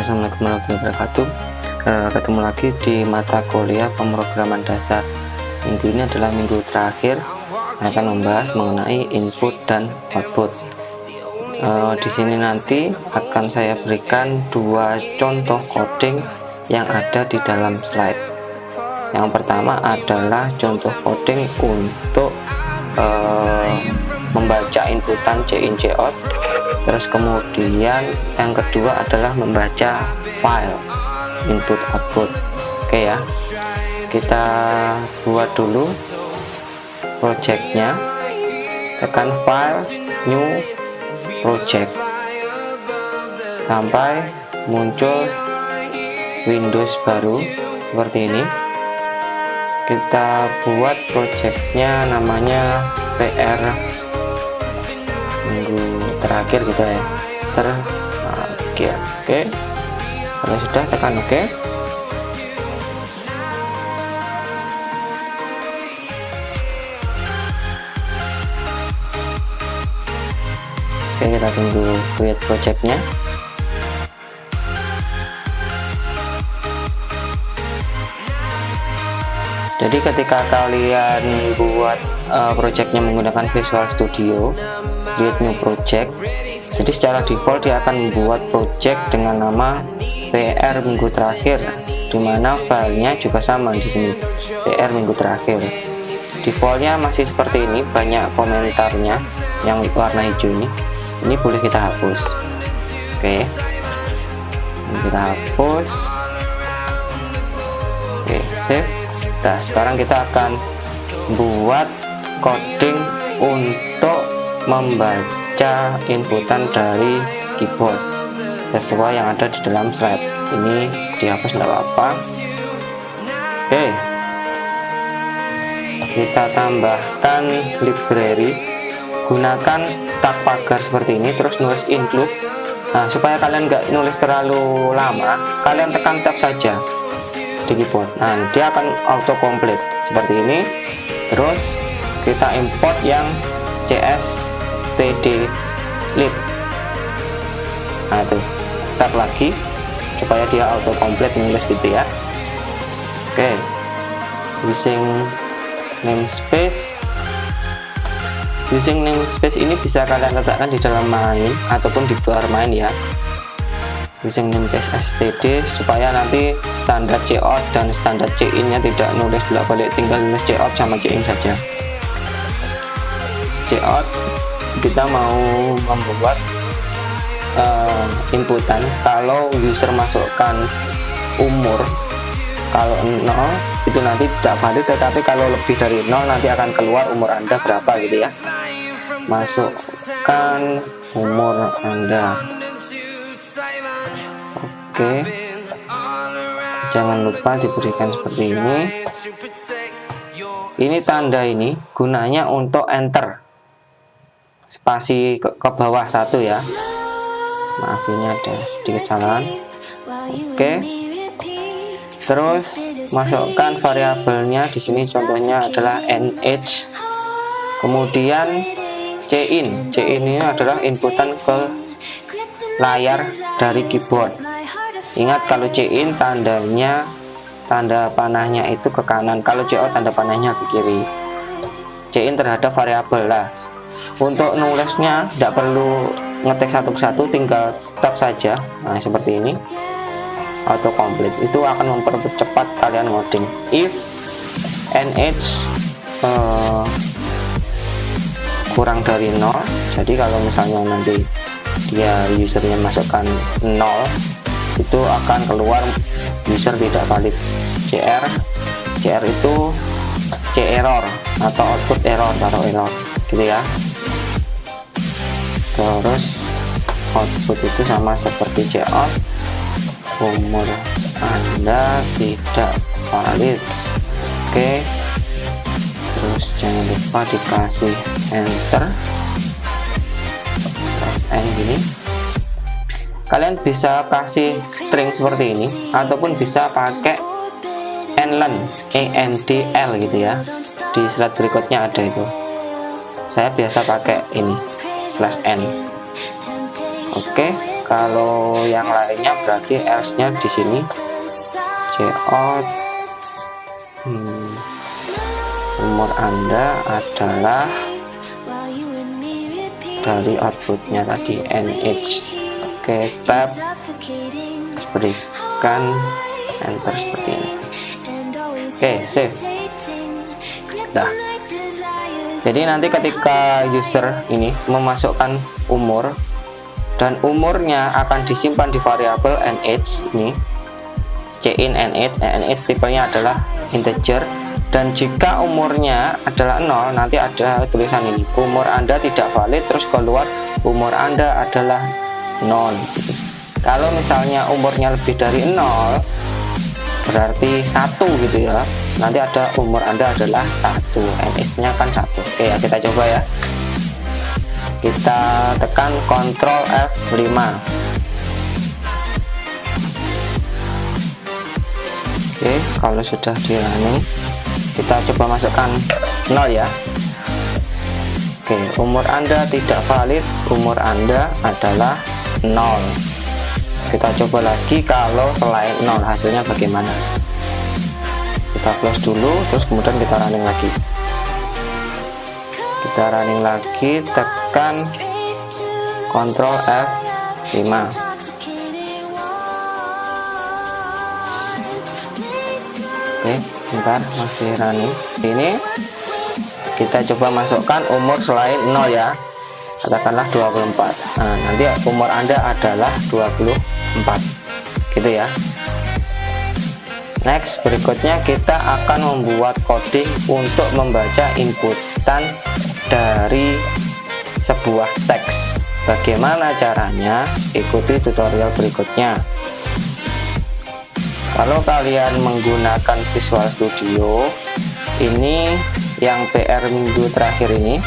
Assalamualaikum warahmatullahi wabarakatuh. Ketemu lagi di mata kuliah pemrograman dasar. Minggu ini adalah minggu terakhir akan membahas mengenai input dan output. Di sini nanti akan saya berikan dua contoh coding yang ada di dalam slide. Yang pertama adalah contoh coding untuk membaca inputan Cin Cout. Terus kemudian yang kedua adalah membaca file input output. Oke ya, kita buat dulu projectnya, tekan file, new project sampai muncul Windows baru seperti ini. Kita buat projectnya namanya PR minggu terakhir gitu ya. Oke. Kalau sudah, tekan oke. Oke, kita tunggu create projectnya. Jadi ketika kalian buat projectnya menggunakan Visual Studio, create new project, jadi secara default dia akan membuat project dengan nama PR minggu terakhir, dimana filenya juga sama di sini, PR minggu terakhir. Defaultnya masih seperti ini, banyak komentarnya yang warna hijau ini boleh kita hapus. Oke, ini kita hapus. Oke, save. Nah, sekarang kita akan buat coding untuk membaca inputan dari keyboard sesuai yang ada di dalam slide. Ini dihapus tidak apa-apa. Oke, kita tambahkan library, gunakan tag pagar seperti ini, terus nulis include. Nah, supaya kalian nggak nulis terlalu lama, kalian tekan tab saja di keyboard. Nah, dia akan auto complete seperti ini. Terus kita import yang cstdlib. Nah, itu tab lagi supaya dia auto complete menulis gitu ya. Oke, using namespace. Using namespace ini bisa kalian letakkan di dalam main ataupun di luar main ya. Using namespace std supaya nanti standar cout dan standar cin nya tidak nulis bolak-balik, tinggal nulis cout sama cin saja. Cout kita mau membuat inputan, kalau user masukkan umur, kalau 0 itu nanti tidak valid, tetapi kalau lebih dari 0 nanti akan keluar umur Anda berapa gitu ya. Masukkan umur Anda. Oke, jangan lupa diberikan seperti ini. Ini tanda ini gunanya untuk enter, spasi ke bawah satu ya. Maaf, ini ada sedikit kesalahan. Oke, terus masukkan variabelnya di sini, contohnya adalah nh. Kemudian cin ini adalah inputan ke layar dari keyboard. Ingat, kalau cin tandanya, tanda panahnya itu ke kanan, kalau cout tanda panahnya ke kiri. Cin terhadap variabel lah. Untuk nulisnya tidak perlu ngetik satu persatu, tinggal tab saja. Nah, seperti ini auto complete. Itu akan mempercepat kalian ngoding. If nh kurang dari 0, jadi kalau misalnya nanti dia usernya masukkan 0, itu akan keluar user tidak valid. cr itu cerror atau output error, taruh error gitu ya. Terus output itu sama seperti cout, umur Anda tidak valid. Oke, terus jangan lupa dikasih enter, press N gini. Kalian bisa kasih string seperti ini ataupun bisa pakai endl gitu ya. Di slide berikutnya ada itu. Saya biasa pakai ini /n. Oke, Kalau yang lainnya berarti else-nya di sini cout umur Anda adalah dari outputnya tadi nh. Oke, tab, berikan enter seperti ini. Oke, save. Nah, jadi nanti ketika user ini memasukkan umur dan umurnya akan disimpan di variabel nh ini, cin nh tipenya adalah integer, dan jika umurnya adalah 0 nanti ada tulisan ini, umur Anda tidak valid, terus keluar umur Anda adalah non. Kalau misalnya umurnya lebih dari 0 berarti 1 gitu ya, nanti ada umur Anda adalah 1, nh nya kan 1. Oke ya, kita coba ya, kita tekan Ctrl F5. Oke, kalau sudah di running kita coba masukkan 0 ya. Oke, umur Anda tidak valid, umur Anda adalah 0. Kita coba lagi kalau selain 0 hasilnya bagaimana. Kita close dulu, terus kemudian kita running lagi. Kita running lagi, tekan Ctrl F5. Oke, bentar, masih running. Ini kita coba masukkan umur selain 0 ya, katakanlah 24. Nah, nanti umur Anda adalah 24 gitu ya. Next, berikutnya kita akan membuat coding untuk membaca inputan dari sebuah teks. Bagaimana caranya? Ikuti tutorial berikutnya. Kalau kalian menggunakan Visual Studio, ini yang PR minggu terakhir ini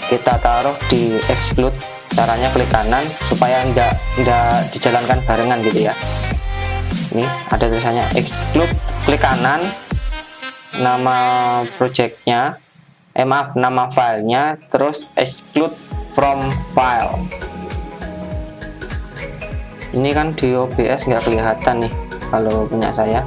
kita taruh di exclude. Caranya klik kanan supaya enggak dijalankan barengan gitu ya. Ini ada tulisannya exclude, klik kanan, nama projectnya, maaf, nama filenya, terus exclude from file. Ini kan di OBS nggak kelihatan nih kalau punya saya.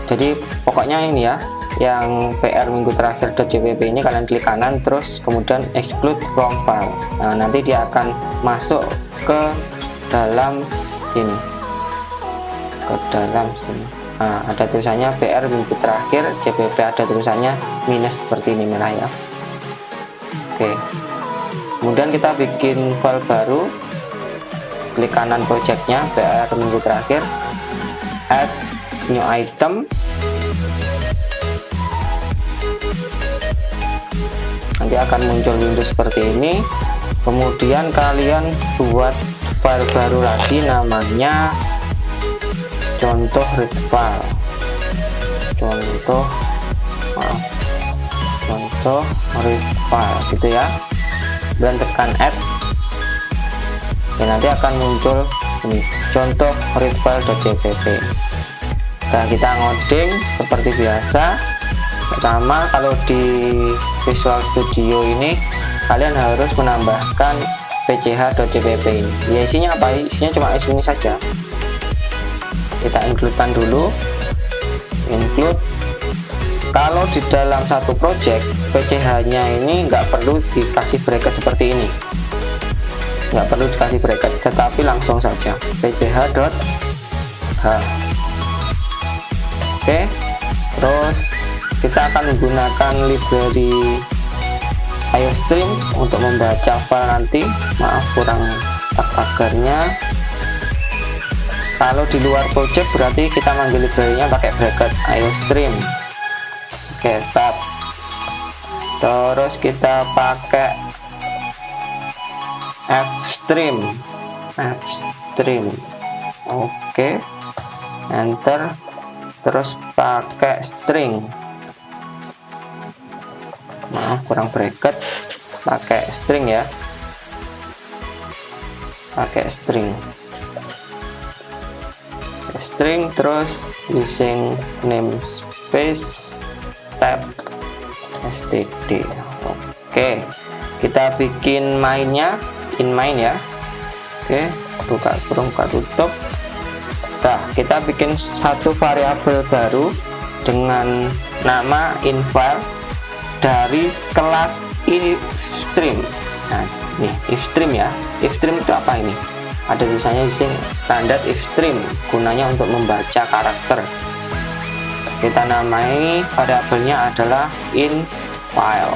Jadi pokoknya ini ya, yang PR minggu terakhir .jpp ini kalian klik kanan, terus kemudian exclude from file. Nah, nanti dia akan masuk ke dalam sini, ke dalam sini. Nah, ada tulisannya PR minggu terakhir JPP, ada tulisannya minus seperti ini merah ya. Oke, kemudian kita bikin file baru, klik kanan projectnya PR minggu terakhir, add new item. Nanti akan muncul window seperti ini. Kemudian kalian buat file baru lagi, namanya contoh read file, contoh read file gitu ya, dan tekan add. Nanti akan muncul ini, contoh read file.jpp. Nah, kita ngoding seperti biasa. Pertama, kalau di Visual Studio ini kalian harus menambahkan pch.jpp ini. Ya, isinya apa? Isinya cuma ini saja. Kita include-kan dulu. Include. Kalau di dalam satu project, pch-nya ini nggak perlu dikasih bracket seperti ini. Nggak perlu dikasih bracket, tetapi langsung saja pch.h. Oke, terus kita akan menggunakan library IOStream untuk membaca file nanti. Maaf kurang tak pagarnya. Kalau di luar project berarti kita manggil library-nya pakai bracket IOStream. Oke, tab. Terus kita pakai fstream. Oke, enter. Terus pakai string. Maaf kurang bracket, pakai string ya, pakai string, terus using namespace tab std. Oke, kita bikin mainnya, in main ya. Oke, buka kurung buka tutup. Nah, kita bikin satu variabel baru dengan nama infile dari kelas ifstream. Nah, nih ifstream ya. Ifstream itu apa ini? Ada tulisannya using standard ifstream, gunanya untuk membaca karakter. Kita namai variabelnya adalah infile.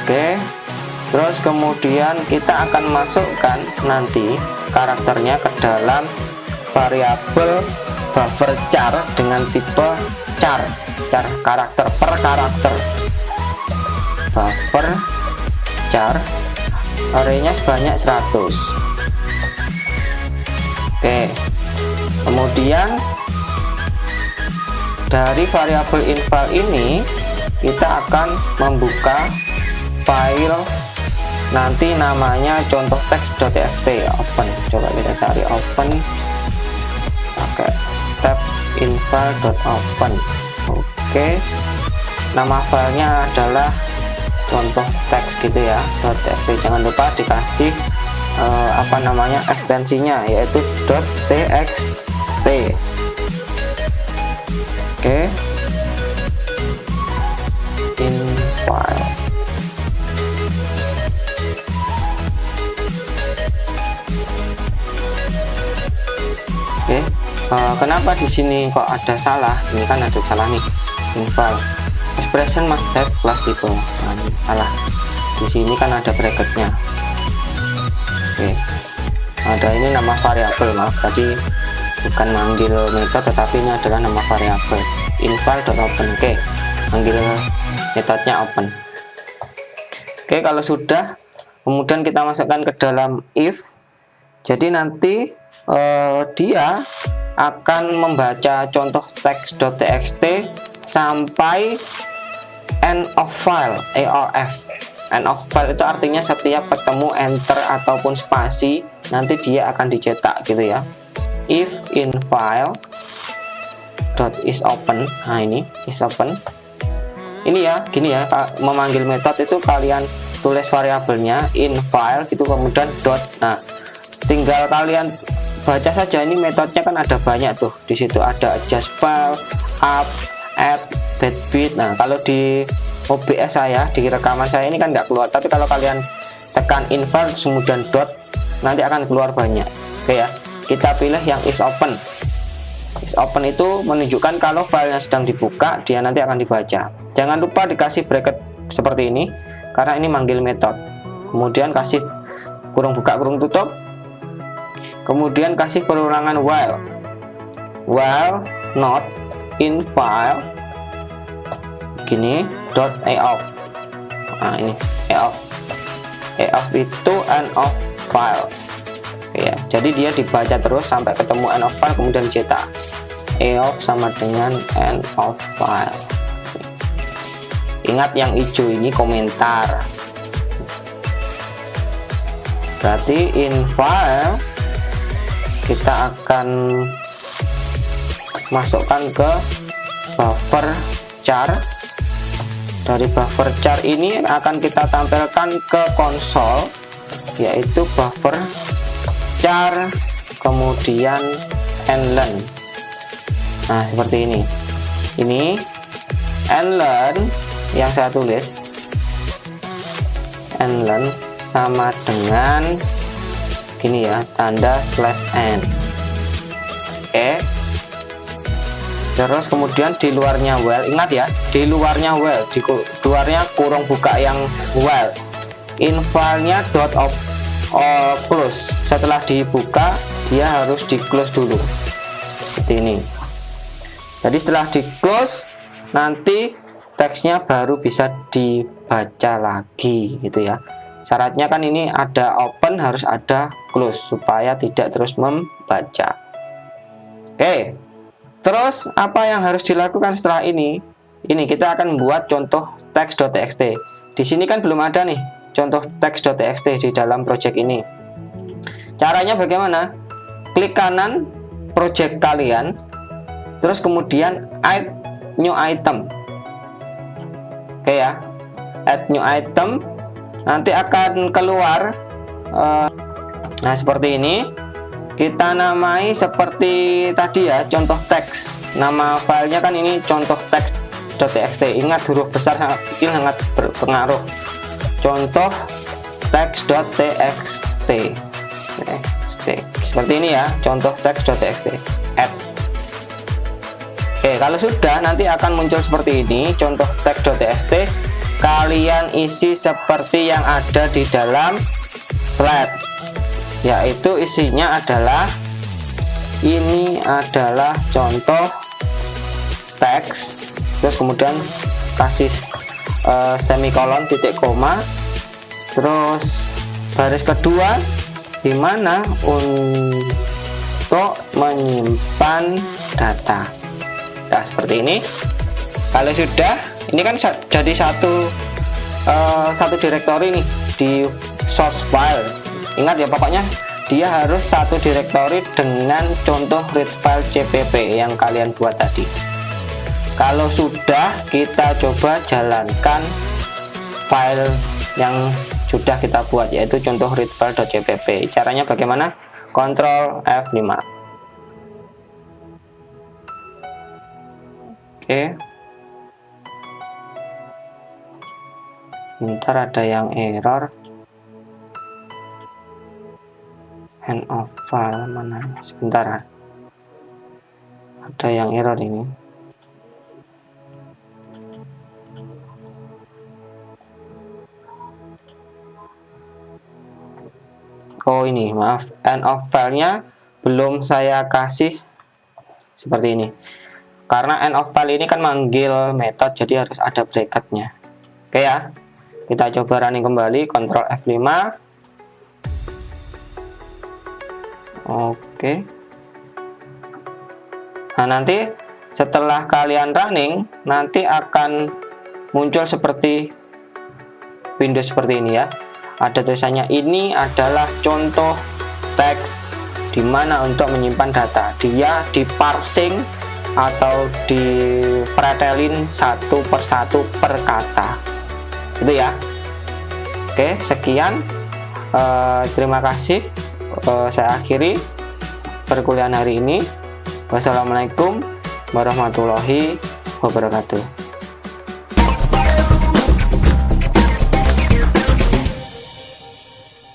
Oke. Terus kemudian kita akan masukkan nanti karakternya ke dalam variabel buffer char dengan tipe char karakter per karakter. Buffer char arraynya sebanyak 100. Oke. Kemudian dari variabel infile ini kita akan membuka file nanti namanya contoh teks.txt. Open, coba kita cari open pakai tab infile.open. Oke, nama filenya adalah contoh teks gitu ya, .txt. Jangan lupa dikasih apa namanya ekstensinya, yaitu .txt. Oke, infile. Oke, kenapa di sini kok ada salah? Ini kan ada salah nih, infile expression must have class type. Nah, ini salah. Di sini kan ada bracketnya. Oke, ada ini nama variabel, maaf tadi bukan manggil metode, tetapi ini adalah nama variabel infile.open. Oke, manggil metodenya open. Oke, kalau sudah, kemudian kita masukkan ke dalam if. Jadi nanti dia akan membaca contoh teks.txt sampai end of file, EOF. End of file itu artinya setiap ketemu enter ataupun spasi nanti dia akan dicetak gitu ya. If in file dot is open. Nah, ini is open. Ini ya, gini ya, memanggil metode itu kalian tulis variabelnya in file gitu, kemudian dot. Nah, tinggal kalian baca saja, ini metodenya kan ada banyak tuh. Di situ ada adjust file, up, add, deadbeat. Nah, kalau di OBS saya, di rekaman saya ini kan nggak keluar, tapi kalau kalian tekan infile kemudian dot, nanti akan keluar banyak. Oke ya, kita pilih yang is open. Is open itu menunjukkan kalau filenya sedang dibuka, dia nanti akan dibaca. Jangan lupa dikasih bracket seperti ini, karena ini manggil metode. Kemudian kasih kurung buka kurung tutup. Kemudian kasih perulangan while not in file gini dot eof. Nah, ini eof itu end of file. Oke, ya, jadi dia dibaca terus sampai ketemu end of file, kemudian cetak. Eof sama dengan end of file. Oke. Ingat yang hijau ini komentar, berarti in file kita akan masukkan ke buffer char. Dari buffer char ini akan kita tampilkan ke konsol, yaitu buffer char kemudian nlen. Nah, seperti ini. Ini nlen yang saya tulis, nlen sama dengan gini ya, tanda /n. Oke. Terus kemudian di luarnya while, ingat ya, di luarnya while, di luarnya kurung buka yang while. In filenya dot of close. Setelah dibuka, dia harus di close dulu. Seperti ini. Jadi setelah di close, nanti teksnya baru bisa dibaca lagi gitu ya. Syaratnya kan ini ada open, harus ada close supaya tidak terus membaca. Oke, terus apa yang harus dilakukan setelah ini? Ini kita akan membuat contoh teks.txt. Di sini kan belum ada nih contoh teks.txt di dalam project ini. Caranya bagaimana? Klik kanan project kalian, terus kemudian add new item. Oke ya, add new item. Nanti akan keluar Nah, seperti ini. Kita namai seperti tadi ya, contoh teks. Nama filenya kan ini contoh teks.txt. Ingat, huruf besar sangat kecil sangat berpengaruh. Contoh teks.txt. Seperti ini ya, contoh teks.txt. Add. Oke, kalau sudah nanti akan muncul seperti ini, contoh teks.txt. Kalian isi seperti yang ada di dalam slide, yaitu isinya adalah ini adalah contoh teks, terus kemudian kasih semikolon, titik koma, terus baris kedua di mana untuk menyimpan data. Nah, seperti ini. Kalau sudah, ini kan jadi satu direktori nih di source file. Ingat ya, pokoknya dia harus satu direktori dengan contoh read file CPP yang kalian buat tadi. Kalau sudah, kita coba jalankan file yang sudah kita buat, yaitu contoh read file.cpp. Caranya bagaimana? Ctrl F5. Oke. Bentar, ada yang error. End of file mana? Sebentar, ada yang error ini. Oh, ini maaf, end of filenya belum saya kasih seperti ini, karena end of file ini kan manggil metode, jadi harus ada bracketnya. Oke ya, kita coba running kembali, Ctrl F5. Oke. Nah, nanti setelah kalian running, nanti akan muncul seperti Windows seperti ini ya. Ada tulisannya, ini adalah contoh teks di mana untuk menyimpan data. Dia diparsing atau dipretelin satu persatu per kata. Itu ya. Oke, sekian. Terima kasih. Saya akhiri perkuliahan hari ini. Wassalamualaikum warahmatullahi wabarakatuh.